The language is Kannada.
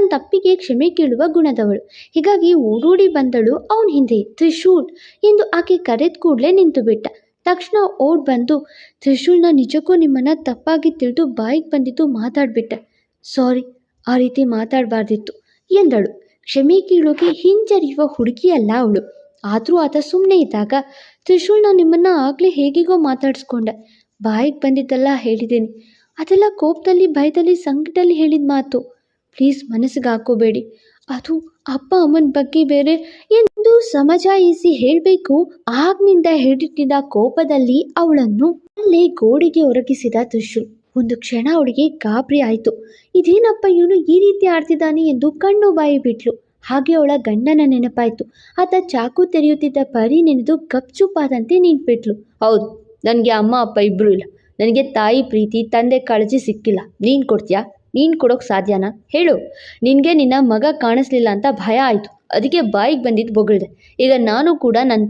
ತನ್ನ ತಪ್ಪಿಗೆ ಕ್ಷಮೆ ಕೇಳುವ ಗುಣದವಳು. ಹೀಗಾಗಿ ಓಡೋಡಿ ಬಂದಳು ಅವನ ಹಿಂದೆ. ತ್ರಿಶೂಲ್ ಎಂದು ಆಕೆ ಕರೆದ ಕೂಡಲೇ ನಿಂತು ಬಿಟ್ಟ. ತಕ್ಷಣ ಓಡ್ ಬಂದು, ತ್ರಿಶೂಲ್, ನಾನು ನಿಜಕ್ಕೂ ನಿಮ್ಮನ್ನ ತಪ್ಪಾಗಿ ತಿಳಿದು ಬಾಯಿಗೆ ಬಂದಿದ್ದು ಮಾತಾಡ್ಬಿಟ್ಟೆ. ಸಾರಿ, ಆ ರೀತಿ ಮಾತಾಡಬಾರ್ದಿತ್ತು ಎಂದಳು. ಕ್ಷಮೆ ಕೇಳೋಕೆ ಹಿಂಜರಿಯುವ ಹುಡುಗಿಯಲ್ಲ ಅವಳು. ಆದರೂ ಆತ ಸುಮ್ಮನೆ ಇದ್ದಾಗ, ತ್ರಿಶೂಲ್, ನಾನು ನಿಮ್ಮನ್ನ ಆಗಲೇ ಹೇಗಿಗೋ ಮಾತಾಡಿಸ್ಕೊಂಡೆ. ಬಾಯಿಗೆ ಬಂದಿದ್ದೆಲ್ಲ ಹೇಳಿದ್ದೀನಿ. ಅದೆಲ್ಲ ಕೋಪದಲ್ಲಿ, ಭಯದಲ್ಲಿ, ಸಂಕಟದಲ್ಲಿ ಹೇಳಿದ ಮಾತು. ಪ್ಲೀಸ್ ಮನಸ್ಸಿಗೆ ಹಾಕೋಬೇಡಿ. ಅದು ಅಪ್ಪ ಅಮ್ಮನ ಬಗ್ಗೆ ಬೇರೆ ಎಂದು ಸಮಜಾಯಿಸಿ ಹೇಳಬೇಕು. ಆಗ್ನಿಂದ ಹಿಡಿದಿದ್ದ ಕೋಪದಲ್ಲಿ ಅವಳನ್ನು ಅಲ್ಲೇ ಗೋಡೆಗೆ ಒರಗಿಸಿದ ತ್ರಿಶೂಲ್. ಒಂದು ಕ್ಷಣ ಅವಳಿಗೆ ಗಾಬರಿ ಆಯಿತು. ಇದೇನಪ್ಪ ಇವನು ಈ ರೀತಿ ಆಡ್ತಿದ್ದಾನೆ ಎಂದು ಕಣ್ಣು ಬಾಯಿ ಬಿಟ್ಲು. ಹಾಗೆ ಅವಳ ಗಂಡನ ನೆನಪಾಯಿತು. ಆತ ಚಾಕು ತೆರೆಯುತ್ತಿದ್ದ ಪರಿ ನೆನೆದು ಗಪ್ಚುಪಾದಂತೆ ನಿಂತ್ಬಿಟ್ಲು. ಹೌದು, ನನಗೆ ಅಮ್ಮ ಅಪ್ಪ ಇಬ್ಬರು ಇಲ್ಲ. ನನಗೆ ತಾಯಿ ಪ್ರೀತಿ, ತಂದೆ ಕಾಳಜಿ ಸಿಕ್ಕಿಲ್ಲ. ನೀನು ಕೊಡ್ತೀಯಾ? ನೀನು ಕೊಡೋಕೆ ಸಾಧ್ಯನಾ? ಹೇಳು. ನಿನಗೆ ನಿನ್ನ ಮಗ ಕಾಣಿಸ್ಲಿಲ್ಲ ಅಂತ ಭಯ ಆಯಿತು, ಅದಕ್ಕೆ ಬಾಯಿಗೆ ಬಂದಿದ್ದು ಬೊಗಳ್ದೆ. ಈಗ ನಾನು ಕೂಡ ನನ್ನ